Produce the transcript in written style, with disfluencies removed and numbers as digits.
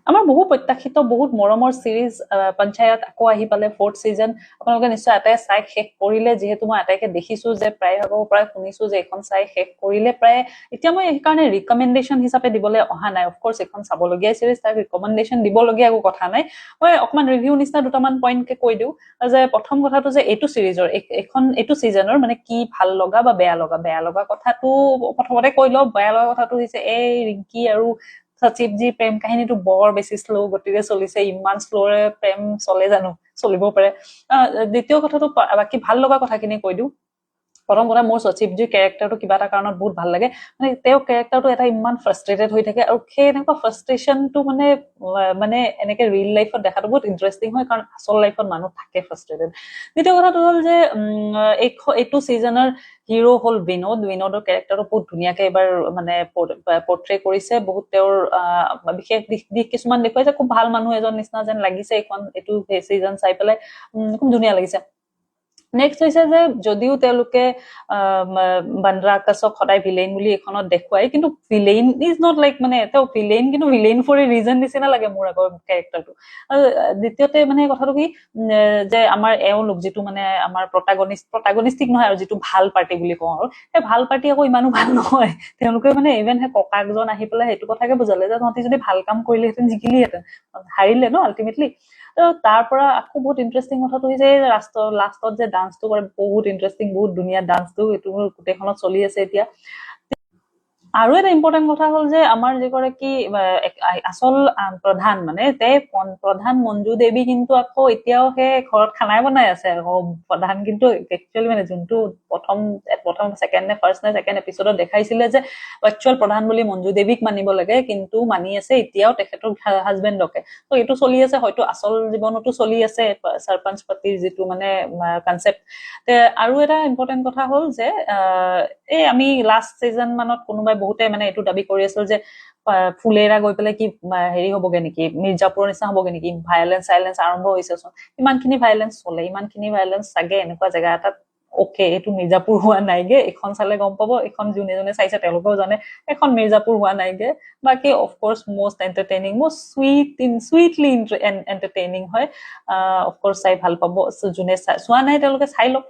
আমাৰ বহু প্ৰত্যাশিত বহুত মৰমৰ সিৰিজ পঞ্চায়ত আকৌ আহি পালে 4th সিজন আপোনালোকে নিশ্চয় আটাই চাই শেষ কৰিলে যিহেতু মই আটাইকে দেখিছো যে প্ৰায় ভাগৰ প্ৰায় শুনিছো যে এখন চাই শেষ কৰিলে প্ৰায় এতিয়া মই সেইকাৰণে ৰিকমেণ্ডেশ্যন হিচাপে দিবলৈ অহা নাই অফ কোৰ্স এখন চাবলগীয়া সিৰিজ তাৰ ৰিকমেণ্ডেশ্যন দিবলগীয়া একো কথা নাই মই অকমান ৰিভিউ নিচিনা দুটামান পইণ্টকে কৈ দিওঁ যে প্ৰথম কথাটো যে এইটো সিৰিজৰ এইটো সিজনৰ মানে কি ভাল লগা বা বেয়া লগা কথাটো প্ৰথমতে কৈ লওঁ বেয়া লগা কথাটো হৈছে এই ৰিংকি আৰু সচিবজি প্ৰেম কাহিনীটো বৰ বেছি শ্ল' গতিৰে চলিছে ইমান শ্ল'ৰে প্ৰেম চলে জানো চলিব পাৰে দ্বিতীয় কথাটো বাকী ভাল লগা কথাখিনি কৈ দিওঁ প্ৰথম কথা মোৰ সচিবজিৰ কেৰেক্টাৰটো কিবা এটা কাৰণত বহুত ভাল লাগে মানে তেওঁৰ কেৰেক্টাৰটো এটা ইমান ফ্ৰাষ্ট্ৰেটেড হৈ থাকে আৰু সেই এনেকুৱা ফ্ৰাষ্ট্ৰেশ্যনটো মানে এনেকে ৰিয়েল লাইফত দেখাটো বহুত ইণ্টাৰেষ্টিং হয় কাৰণ আচল লাইফত মানুহ থাকে ফ্ৰাষ্ট্ৰেটেড দ্বিতীয় কথাটো হ'ল যে এইটো ছিজনৰ হিৰো হ'ল বিনোদৰ কেৰেক্টাৰটো বহুত ধুনীয়াকে এবাৰ মানে পৰ্ট্ৰে কৰিছে বহুত তেওঁৰ বিশেষ দিশ কিছুমান দেখুৱাইছে খুব ভাল মানুহ এজন নিচিনা যেন লাগিছে এইটো ছিজন চাই পেলাই খুব ধুনীয়া লাগিছে নেক্সট হৈছে যে যদিও তেওঁলোকে বান্দ্ৰা আকাশক সদায় ভিলেইন বুলি এখনত দেখুৱাই কিন্তু ভিলেইন ইজ নট লাইক মানে তেওঁ ভিলেইন কিন্তু ভিলেইন ফৰ এ ৰিজন নিচিনা লাগে মোৰ আগৰ কেৰেক্টাৰটো আৰু দ্বিতীয়তে মানে কথাটো কি যে আমাৰ এওঁলোক যিটো মানে আমাৰ প্ৰটাগনিষ্টিক নহয় আৰু যিটো ভাল পাৰ্টি বুলি কওঁ আৰু সেই ভাল পাৰ্টি আকৌ ইমানো ভাল নহয় তেওঁলোকে মানে ইভেন সেই ককাকজন আহি পেলাই সেইটো কথাকে বুজালে যে তহঁতি যদি ভাল কাম কৰিলেহেঁতেন জিকিলিহেঁতেন হাৰিলে ন আল্টিমেটলি তাৰ পৰা আকৌ বহুত ইণ্টাৰেষ্টিং কথাটো হৈছে লাষ্টত যে ডান্সটো কৰে বহুত ইণ্টাৰেষ্টিং বহুত ধুনীয়া ডান্সটো এইটো গোটেইখনত চলি আছে এতিয়া আৰু এটা ইম্পৰ্টেণ্ট কথা হ'ল যে আমাৰ যিগৰাকী আচল প্ৰধান মানে প্ৰধান মঞ্জু দেৱী কিন্তু আকৌ এতিয়াও সেই ঘৰত খানাই বনাই আছে আকৌ প্ৰধান কিন্তু একচুৱেলি মানে যোনটো প্ৰথম ছেকেণ্ড নে ফাৰ্ষ্ট নে ছেকেণ্ড এপিছডত দেখাইছিলে যে একচুৱেল প্ৰধান বুলি মঞ্জু দেৱীক মানিব লাগে কিন্তু মানি আছে এতিয়াও তেখেতৰ হাজবেণ্ডকে তো এইটো চলি আছে হয়তো আচল জীৱনতো চলি আছে সৰপঞ্চ পতিৰ যিটো মানে কনচেপ্ট আৰু এটা ইম্পৰ্টেণ্ট কথা হ'ল যে এই আমি লাষ্ট ছিজন মানত কোনোবাই বহুতে মানে এইটো দাবী কৰি আছিল যে ফুলেৰা গৈ পেলাই কি হেৰি হবগে নেকি মিৰ্জাপুৰৰ নিচিনা হবগে নেকি ভাইলেন্স আৰম্ভ হৈছেচোন ইমানখিনি ভাইলেন্স চলে ইমানখিনি ভাইলেন্স চাগে এনেকুৱা জেগা এটাত অকে এইটো মিৰ্জাপুৰ হোৱা নাইগে এখন চালে গম পাব এখন যোনে চাইছে তেওঁলোকেও জানে এখন মিৰ্জাপুৰ হোৱা নাইগে বাকী অফকোৰ্স মষ্ট এন্টাৰটেইনিং মষ্ট চুইটলি এন্টাৰটেইনিং হয় অফকোৰ্স চাই ভাল পাব যোনে চোৱা নাই তেওঁলোকে চাই লওক